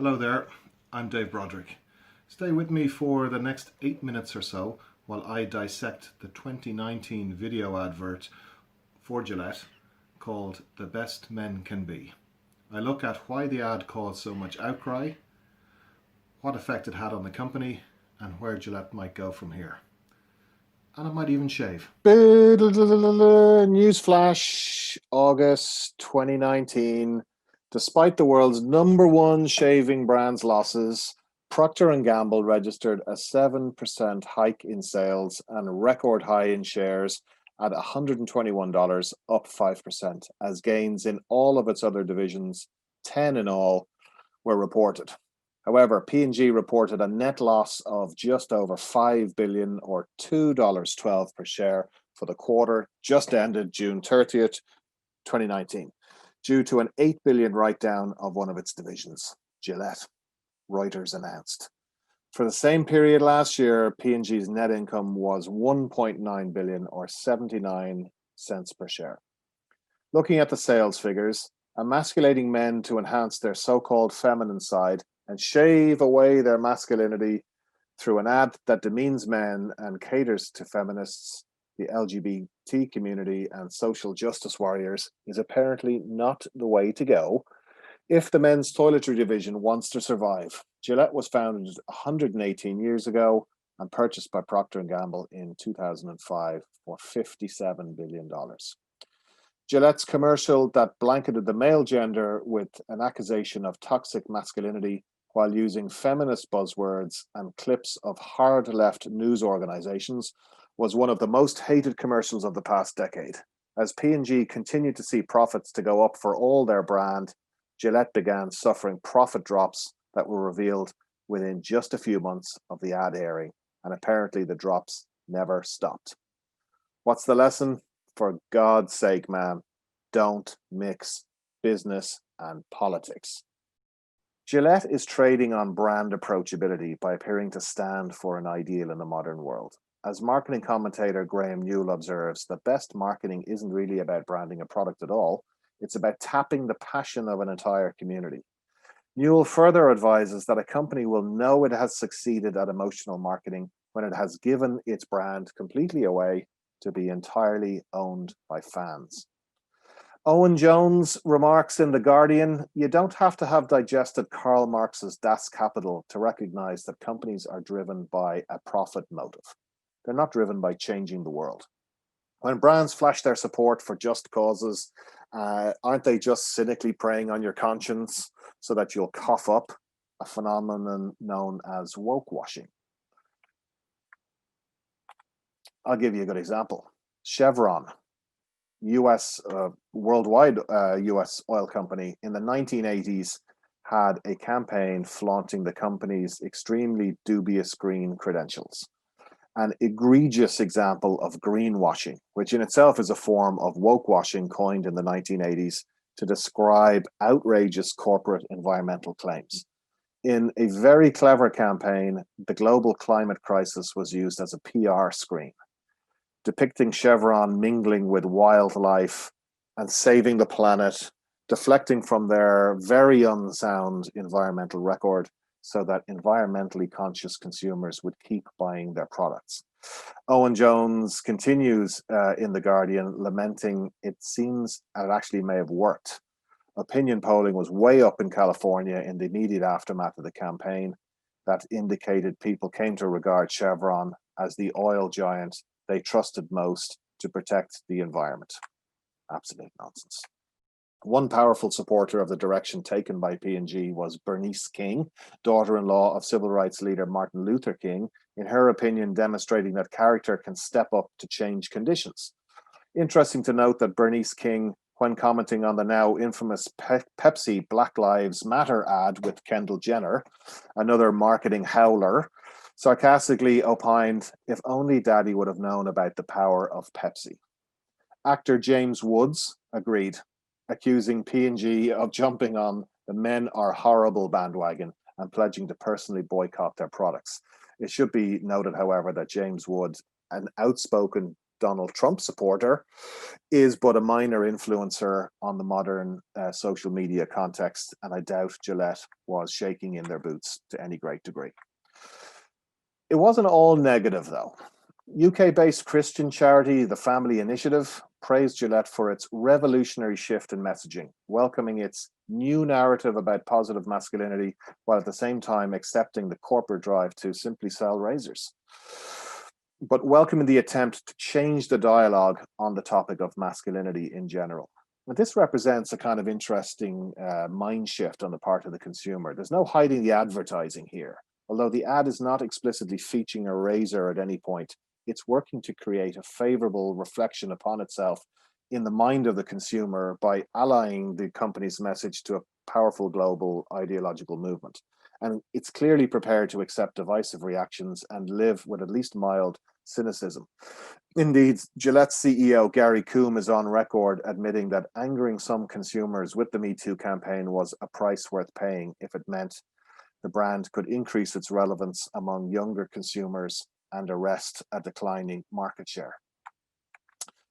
Hello there, I'm Dave Broderick. Stay with me for the next 8 minutes or so while I dissect the 2019 video advert for Gillette called The Best Men Can Be. I look at why the ad caused so much outcry, what effect it had on the company, and where Gillette might go from here. And it might even shave. Newsflash, August 2019. Despite the world's #1 shaving brand's losses, Procter & Gamble registered a 7% hike in sales and a record high in shares at $121, up 5%, as gains in all of its other divisions, 10 in all, were reported. However, P&G reported a net loss of just over $5 billion or $2.12 per share for the quarter just ended June 30th, 2019, due to an $8 billion write-down of one of its divisions, Gillette, Reuters announced. For the same period last year, P&G's net income was $1.9 billion or 79 cents per share. Looking at the sales figures, emasculating men to enhance their so-called feminine side and shave away their masculinity through an ad that demeans men and caters to feminists, the LGBT community, and social justice warriors is apparently not the way to go if the men's toiletry division wants to survive. Gillette was founded 118 years ago and purchased by Procter & Gamble in 2005 for $57 billion. Gillette's commercial that blanketed the male gender with an accusation of toxic masculinity while using feminist buzzwords and clips of hard left news organizations was one of the most hated commercials of the past decade. As P&G continued to see profits to go up for all their brand, Gillette began suffering profit drops that were revealed within just a few months of the ad airing, and apparently the drops never stopped. What's the lesson? For God's sake, man, don't mix business and politics. Gillette is trading on brand approachability by appearing to stand for an ideal in the modern world. As marketing commentator Graham Newell observes, the best marketing isn't really about branding a product at all. It's about tapping the passion of an entire community. Newell further advises that a company will know it has succeeded at emotional marketing when it has given its brand completely away to be entirely owned by fans. Owen Jones remarks in The Guardian, "You don't have to have digested Karl Marx's Das Kapital to recognize that companies are driven by a profit motive. They're not driven by changing the world. When brands flash their support for just causes, aren't they just cynically preying on your conscience so that you'll cough up a phenomenon known as woke washing?" I'll give you a good example. Chevron, worldwide US oil company, in the 1980s had a campaign flaunting the company's extremely dubious green credentials. An egregious example of greenwashing, which in itself is a form of woke washing coined in the 1980s to describe outrageous corporate environmental claims. In a very clever campaign, the global climate crisis was used as a PR screen, depicting Chevron mingling with wildlife and saving the planet, deflecting from their very unsound environmental record so that environmentally conscious consumers would keep buying their products. Owen Jones continues in The Guardian, lamenting, "It seems it actually may have worked." Opinion polling was way up in California in the immediate aftermath of the campaign that indicated people came to regard Chevron as the oil giant they trusted most to protect the environment. Absolute nonsense. One powerful supporter of the direction taken by P&G was Bernice King, daughter-in-law of civil rights leader Martin Luther King, in her opinion demonstrating that character can step up to change conditions. Interesting to note that Bernice King, when commenting on the now infamous Pepsi Black Lives Matter ad with Kendall Jenner, another marketing howler, sarcastically opined, "If only Daddy would have known about the power of Pepsi." Actor James Woods agreed, accusing P&G of jumping on the "men are horrible" bandwagon and pledging to personally boycott their products. It should be noted, however, that James Woods, an outspoken Donald Trump supporter, is but a minor influencer on the modern social media context, and I doubt Gillette was shaking in their boots to any great degree. It wasn't all negative, though. UK-based Christian charity, the Family Initiative, praised Gillette for its revolutionary shift in messaging, welcoming its new narrative about positive masculinity, while at the same time accepting the corporate drive to simply sell razors, but welcoming the attempt to change the dialogue on the topic of masculinity in general. And this represents a kind of interesting mind shift on the part of the consumer. There's no hiding the advertising here. Although the ad is not explicitly featuring a razor at any point, it's working to create a favorable reflection upon itself in the mind of the consumer by allying the company's message to a powerful global ideological movement. And it's clearly prepared to accept divisive reactions and live with at least mild cynicism. Indeed, Gillette's CEO Gary Coombe is on record admitting that angering some consumers with the Me Too campaign was a price worth paying if it meant the brand could increase its relevance among younger consumers and arrest a declining market share.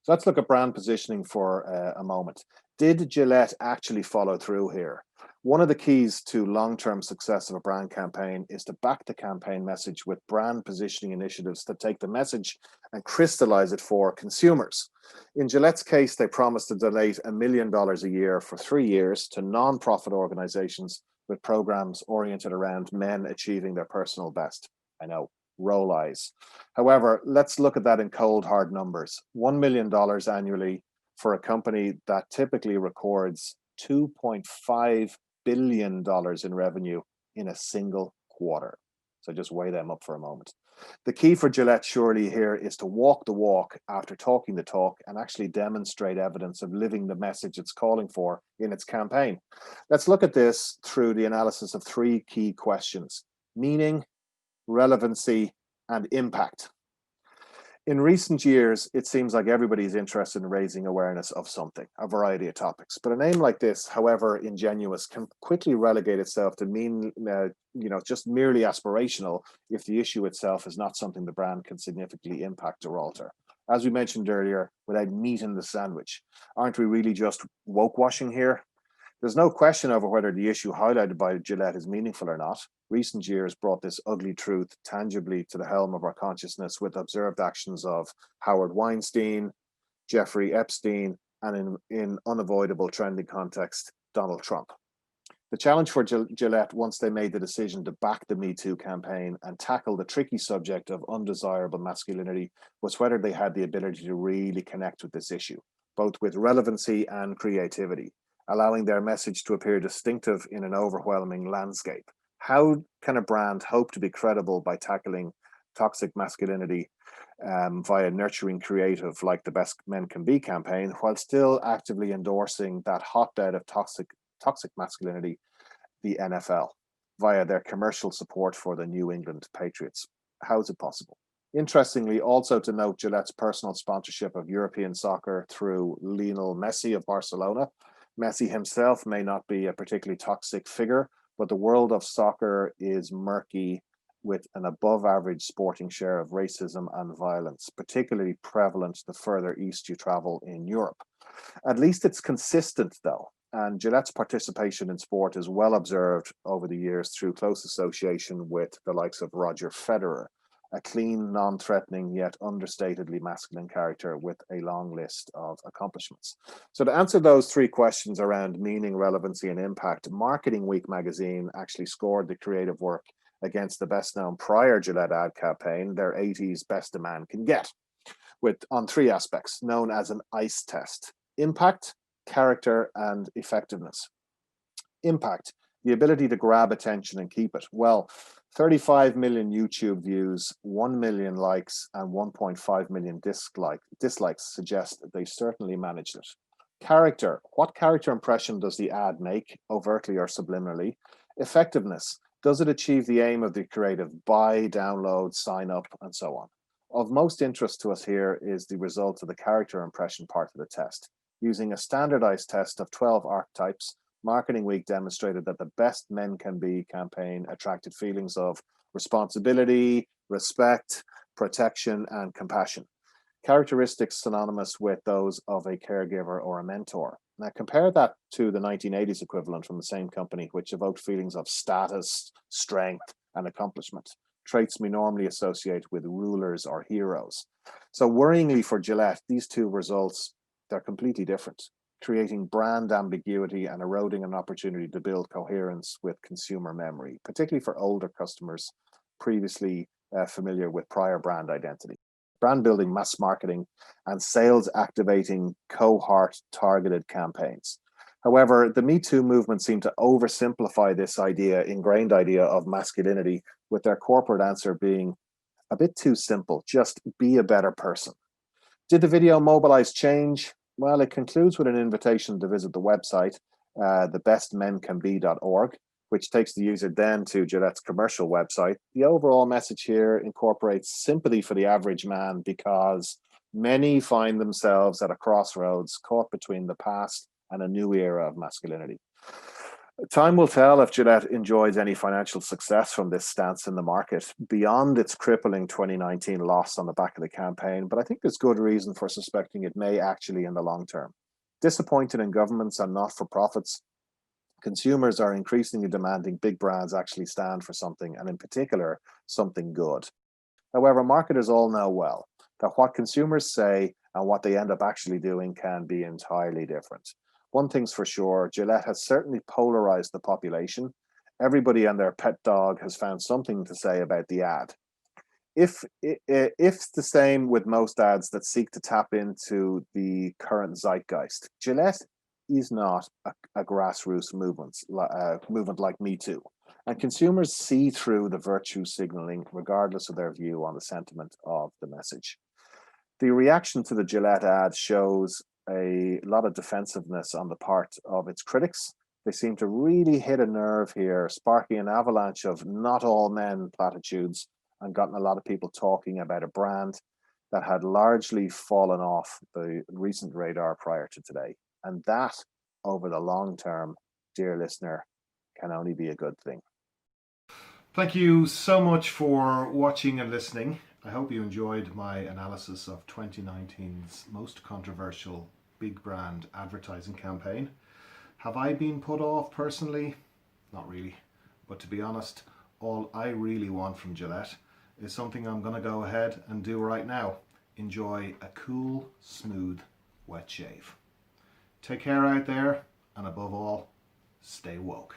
So let's look at brand positioning for a moment. Did Gillette actually follow through here? One of the keys to long-term success of a brand campaign is to back the campaign message with brand positioning initiatives that take the message and crystallize it for consumers. In Gillette's case, they promised to donate $1 million a year for 3 years to non-profit organizations with programs oriented around men achieving their personal best. I know, roll eyes. However, let's look at that in cold, hard numbers. $1 million annually for a company that typically records $2.5 billion in revenue in a single quarter. So just weigh them up for a moment. The key for Gillette surely here is to walk the walk after talking the talk and actually demonstrate evidence of living the message it's calling for in its campaign. Let's look at this through the analysis of 3 key questions: meaning, relevancy, and impact. In recent years, it seems like everybody's interested in raising awareness of something, a variety of topics. But a name like this, however ingenuous, can quickly relegate itself to mean, just merely aspirational if the issue itself is not something the brand can significantly impact or alter. As we mentioned earlier, without meat in the sandwich, aren't we really just woke washing here? There's no question over whether the issue highlighted by Gillette is meaningful or not. Recent years brought this ugly truth tangibly to the helm of our consciousness with observed actions of Howard Weinstein, Jeffrey Epstein, and in unavoidable trending context, Donald Trump. The challenge for Gillette, once they made the decision to back the Me Too campaign and tackle the tricky subject of undesirable masculinity, was whether they had the ability to really connect with this issue, both with relevancy and creativity, allowing their message to appear distinctive in an overwhelming landscape. How can a brand hope to be credible by tackling toxic masculinity via nurturing creative like the Best Men Can Be campaign, while still actively endorsing that hotbed of toxic masculinity, the NFL, via their commercial support for the New England Patriots? How is it possible? Interestingly, also to note Gillette's personal sponsorship of European soccer through Lionel Messi of Barcelona. Messi himself may not be a particularly toxic figure, but the world of soccer is murky, with an above average sporting share of racism and violence, particularly prevalent the further east you travel in Europe. At least it's consistent though, and Gillette's participation in sport is well observed over the years through close association with the likes of Roger Federer, a clean, non-threatening, yet understatedly masculine character with a long list of accomplishments. So to answer those 3 questions around meaning, relevancy, and impact, Marketing Week magazine actually scored the creative work against the best-known prior Gillette ad campaign, their 80s Best a Man Can Get, on 3 aspects, known as an ICE test: impact, character, and effectiveness. Impact, the ability to grab attention and keep it. Well, 35 million YouTube views, 1 million likes, and 1.5 million dislikes suggest that they certainly managed it. Character, what character impression does the ad make, overtly or subliminally? Effectiveness, does it achieve the aim of the creative: buy, download, sign up, and so on? Of most interest to us here is the result of the character impression part of the test. Using a standardized test of 12 archetypes, Marketing Week demonstrated that the Best Men Can Be campaign attracted feelings of responsibility, respect, protection, and compassion. characteristics synonymous with those of a caregiver or a mentor. Now, compare that to the 1980s equivalent from the same company, which evoked feelings of status, strength, and accomplishment, traits we normally associate with rulers or heroes. So, worryingly for Gillette, these two results, they're completely different, creating brand ambiguity and eroding an opportunity to build coherence with consumer memory, particularly for older customers previously familiar with prior brand identity. Brand building, mass marketing, and sales activating cohort targeted campaigns. However, the Me Too movement seemed to oversimplify this ingrained idea of masculinity, with their corporate answer being a bit too simple: just be a better person. Did the video mobilize change? Well, it concludes with an invitation to visit the website, thebestmencanbe.org, which takes the user then to Gillette's commercial website. The overall message here incorporates sympathy for the average man, because many find themselves at a crossroads, caught between the past and a new era of masculinity. Time will tell if Gillette enjoys any financial success from this stance in the market beyond its crippling 2019 loss on the back of the campaign, but I think there's good reason for suspecting it may actually in the long term. Disappointed in governments and not-for-profits, consumers are increasingly demanding big brands actually stand for something, and in particular, something good. However, marketers all know well that what consumers say and what they end up actually doing can be entirely different. One thing's for sure, Gillette has certainly polarized the population. Everybody and their pet dog has found something to say about the ad. If it's the same with most ads that seek to tap into the current zeitgeist, Gillette is not a grassroots movement like Me Too. And consumers see through the virtue signaling regardless of their view on the sentiment of the message. The reaction to the Gillette ad shows a lot of defensiveness on the part of its critics. They seem to really hit a nerve here, sparking an avalanche of not all men platitudes, and gotten a lot of people talking about a brand that had largely fallen off the recent radar prior to today. And that, over the long term, dear listener, can only be a good thing. Thank you so much for watching and listening. I hope you enjoyed my analysis of 2019's most controversial big brand advertising campaign. Have I been put off personally? Not really. But to be honest, all I really want from Gillette is something I'm going to go ahead and do right now. Enjoy a cool, smooth, wet shave. Take care out there, and above all, stay woke.